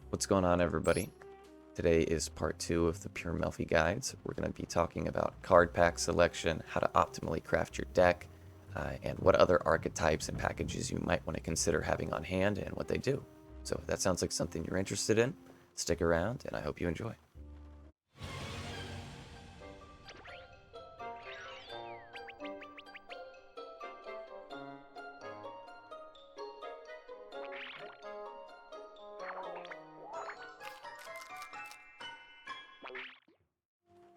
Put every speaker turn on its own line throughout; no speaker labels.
What's going on, everybody? Today is part 2 of the Pure Melffy guides. We're going to be talking about card pack selection, how to optimally craft your deck, and what other archetypes and packages you might want to consider having on hand and what they do. So if that sounds like something you're interested in, stick around and I hope you enjoy.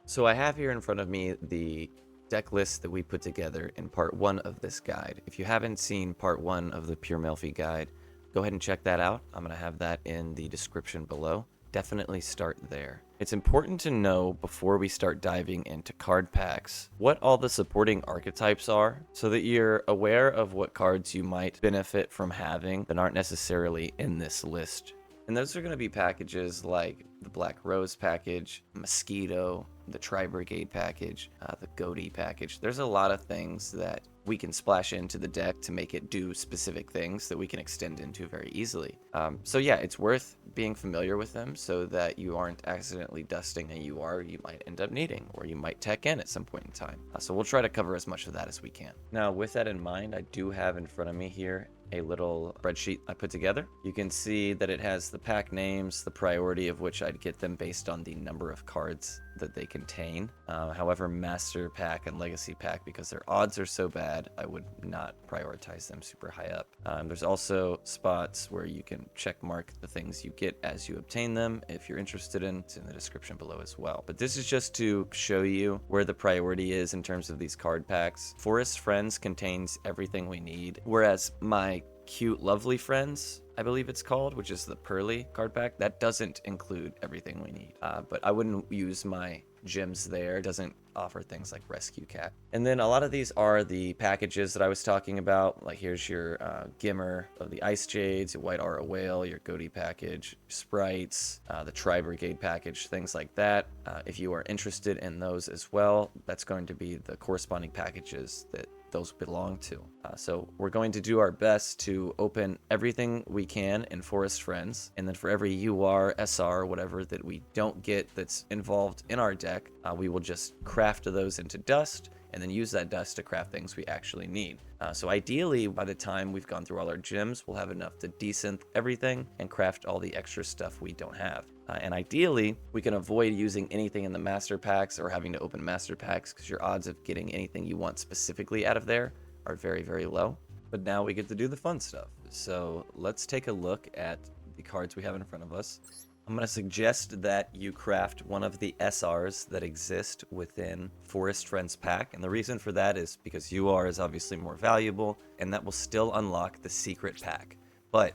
So I have here in front of me the deck list that we put together in part 1 of this guide. If you haven't seen part 1 of the Pure Melffy guide, go ahead and check that out. I'm going to have that in the description below. Definitely start there. It's important to know before we start diving into card packs what all the supporting archetypes are so that you're aware of what cards you might benefit from having that aren't necessarily in this list. And those are going to be packages like the Black Rose package, Mosquito, the Tri-Brigade package, the Goatee package. There's a lot of things that we can splash into the deck to make it do specific things that we can extend into very easily. So yeah, it's worth being familiar with them so that you aren't accidentally dusting a UR you might end up needing, or you might tech in at some point in time. So we'll try to cover as much of that as we can. Now, with that in mind, I do have in front of me here a little spreadsheet I put together. You can see that it has the pack names, the priority of which I'd get them based on the number of cards that they contain. However, Master Pack and Legacy Pack, because their odds are so bad, I would not prioritize them super high up. There's also spots where you can check mark the things you get as you obtain them if you're interested in. It's in the description below as well. But this is just to show you where the priority is in terms of these card packs. Forest Friends contains everything we need, whereas my Cute Lovely Friends, I believe it's called, which is the Pearly card pack, that doesn't include everything we need. But I wouldn't use my gems there. It doesn't offer things like Rescue Cat. And then a lot of these are the packages that I was talking about. Like here's your Gimmer of the Ice Jades, your White Aura Whale, your Goatee package, Sprites, the Tri-Brigade package, things like that. If you are interested in those as well, that's going to be the corresponding packages that those belong to. So we're going to do our best to open everything we can in Forest Friends, and then for every UR, SR, whatever that we don't get that's involved in our deck, we will just craft those into dust and then use that dust to craft things we actually need. So ideally, by the time we've gone through all our gems, we'll have enough to desynth everything and craft all the extra stuff we don't have. And ideally, we can avoid using anything in the master packs or having to open master packs, because your odds of getting anything you want specifically out of there are very, very low. But now we get to do the fun stuff. So let's take a look at the cards we have in front of us. I'm going to suggest that you craft one of the SRs that exist within Forest Friends pack. And the reason for that is because UR is obviously more valuable, and that will still unlock the secret pack. But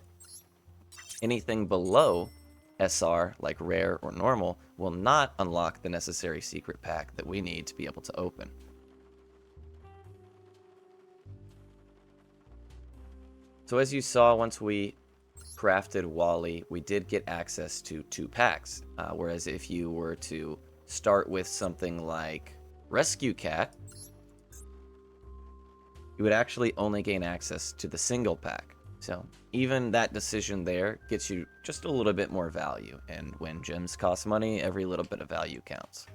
anything below SR, like rare or normal, will not unlock the necessary secret pack that we need to be able to open. So as you saw, once we crafted Wally, we did get access to 2 packs. Whereas if you were to start with something like Rescue Cat, you would actually only gain access to the single pack. So even that decision there gets you just a little bit more value. And when gems cost money, every little bit of value counts.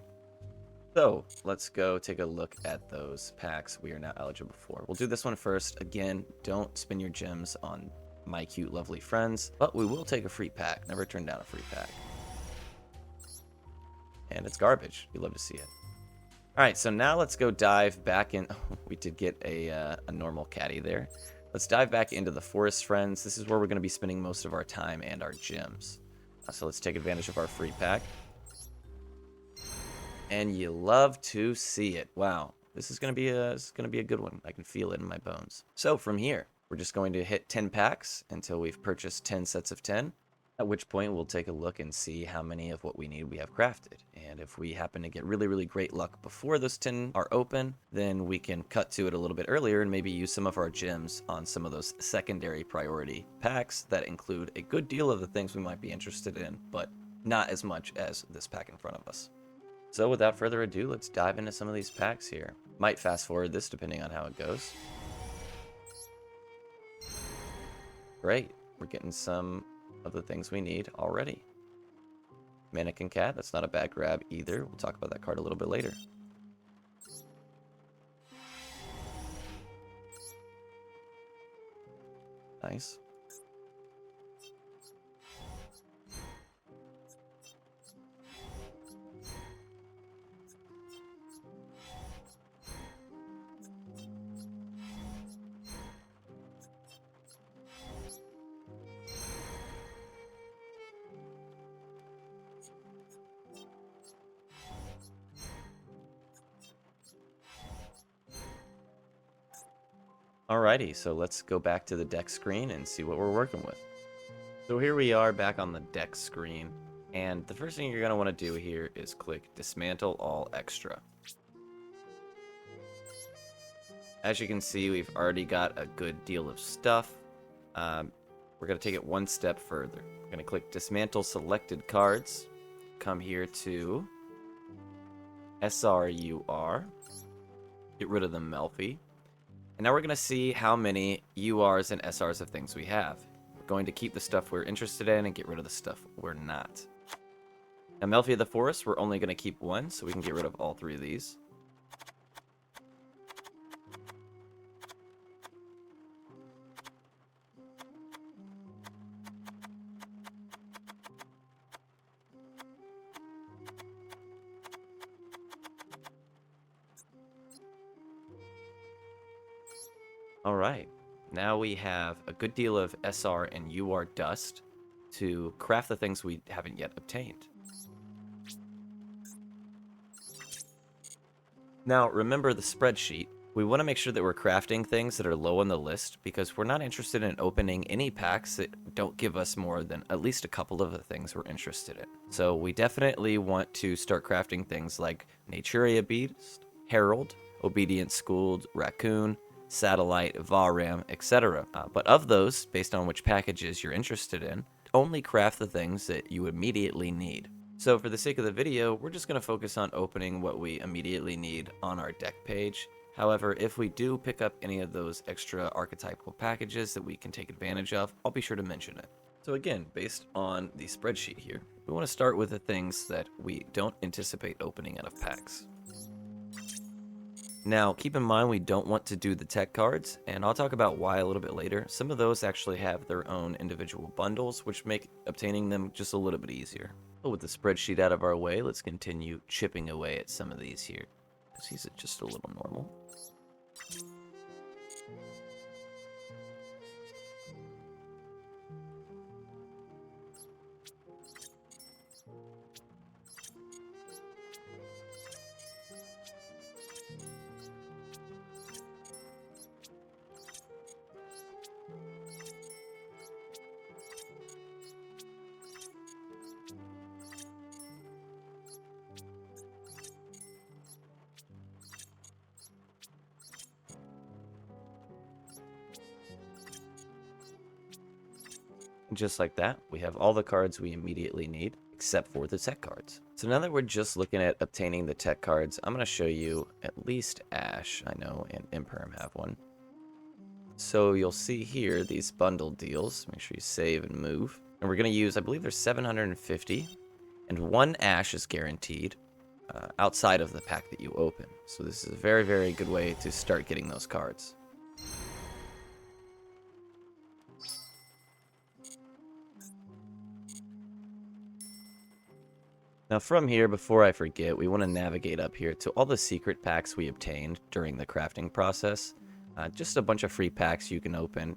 So let's go take a look at those packs we are now eligible for. We'll do this one first. Again, don't spend your gems on My Cute Lovely Friends, but we will take a free pack. Never turn down a free pack. And it's garbage. We love to see it. All right, so now let's go dive back in. We did get a normal caddy there. Let's dive back into the Forest Friends. This is where we're going to be spending most of our time and our gems. So let's take advantage of our free pack. And you love to see it. Wow, this is going to be a good one. I can feel it in my bones. So from here, we're just going to hit 10 packs until we've purchased 10 sets of 10. At which point we'll take a look and see how many of what we need we have crafted. And if we happen to get really, really great luck before those 10 are open, then we can cut to it a little bit earlier and maybe use some of our gems on some of those secondary priority packs that include a good deal of the things we might be interested in, but not as much as this pack in front of us. So without further ado, let's dive into some of these packs here. Might fast forward this depending on how it goes. Great, we're getting some of the things we need already. Mannequin Cat, that's not a bad grab either. We'll talk about that card a little bit later. Nice. Alrighty, so let's go back to the deck screen and see what we're working with. So here we are back on the deck screen, and the first thing you're going to want to do here is click Dismantle All Extra. As you can see, we've already got a good deal of stuff. We're going to take it one step further. We're going to click Dismantle Selected Cards, come here to SRUR, get rid of the Melffy. And now we're going to see how many URs and SRs of things we have. We're going to keep the stuff we're interested in and get rid of the stuff we're not. Now, Melffy of the Forest, we're only going to keep one, so we can get rid of all three of these. Alright, now we have a good deal of SR and UR dust to craft the things we haven't yet obtained. Now, remember the spreadsheet. We want to make sure that we're crafting things that are low on the list because we're not interested in opening any packs that don't give us more than at least a couple of the things we're interested in. So we definitely want to start crafting things like Naturia Beast, Herald, Obedient Schooled, Raccoon, Satellite, Varam, etc. But of those, based on which packages you're interested in, only craft the things that you immediately need. So for the sake of the video, we're just going to focus on opening what we immediately need on our deck page. However, if we do pick up any of those extra archetypal packages that we can take advantage of, I'll be sure to mention it. So again, based on the spreadsheet here, we want to start with the things that we don't anticipate opening out of packs. Now, keep in mind we don't want to do the tech cards, and I'll talk about why a little bit later. Some of those actually have their own individual bundles, which make obtaining them just a little bit easier. But with the spreadsheet out of our way, let's continue chipping away at some of these here. Because these are just a little normal. Just like that, we have all the cards we immediately need, except for the tech cards. So now that we're just looking at obtaining the tech cards, I'm going to show you at least Ash, I know, and Imperm have one. So you'll see here these bundle deals. Make sure you save and move. And we're going to use, I believe there's 750, and one Ash is guaranteed outside of the pack that you open. So this is a very, very good way to start getting those cards. Now from here, before I forget, we want to navigate up here to all the secret packs we obtained during the crafting process. Just a bunch of free packs you can open.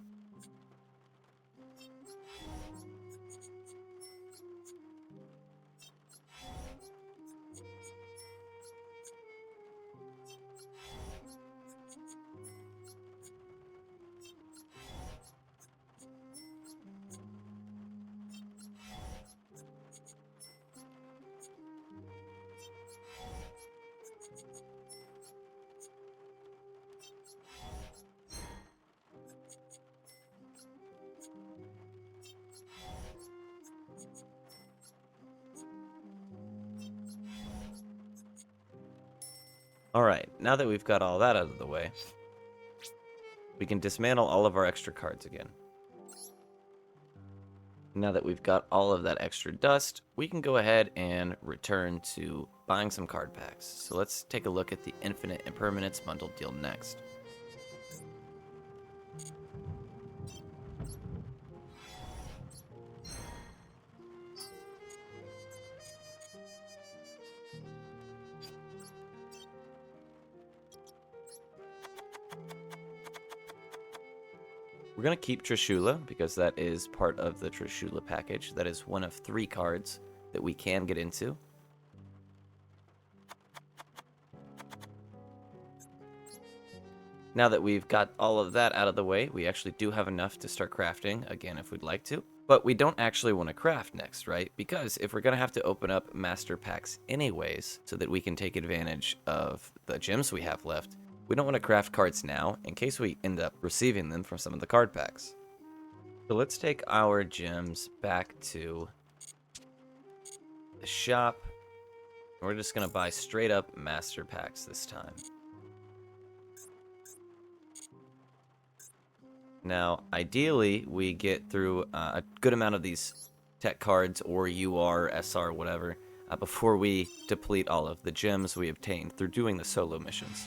Alright, now that we've got all that out of the way, we can dismantle all of our extra cards again. Now that we've got all of that extra dust, we can go ahead and return to buying some card packs. So let's take a look at the Infinite Impermanence bundle deal next. We're going to keep Trishula because that is part of the Trishula package. That is one of 3 cards that we can get into. Now that we've got all of that out of the way, we actually do have enough to start crafting again if we'd like to. But we don't actually want to craft next, right? Because if we're going to have to open up master packs anyways so that we can take advantage of the gems we have left, we don't want to craft cards now in case we end up receiving them from some of the card packs. So let's take our gems back to the shop. We're just going to buy straight up master packs this time. Now, ideally, we get through a good amount of these tech cards or UR, SR, whatever, before we deplete all of the gems we obtained through doing the solo missions.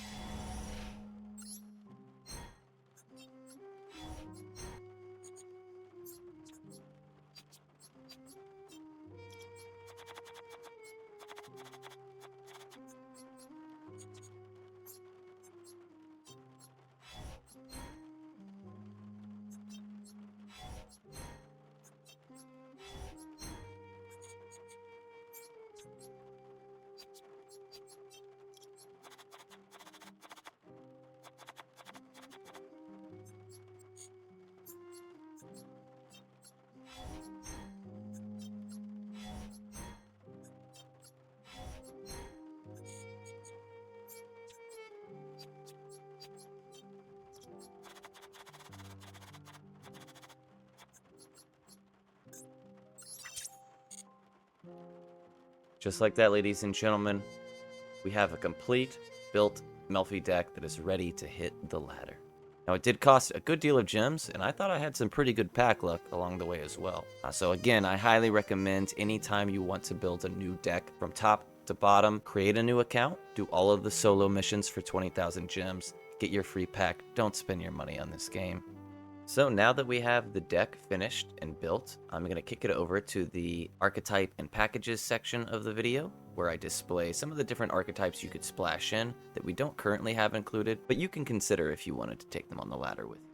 Just like that, ladies and gentlemen, we have a complete built Melffy deck that is ready to hit the ladder. Now, it did cost a good deal of gems, and I thought I had some pretty good pack luck along the way as well. So again, I highly recommend anytime you want to build a new deck from top to bottom, create a new account, do all of the solo missions for 20,000 gems, get your free pack, don't spend your money on this game. So now that we have the deck finished and built, I'm going to kick it over to the archetype and packages section of the video, where I display some of the different archetypes you could splash in that we don't currently have included, but you can consider if you wanted to take them on the ladder with you.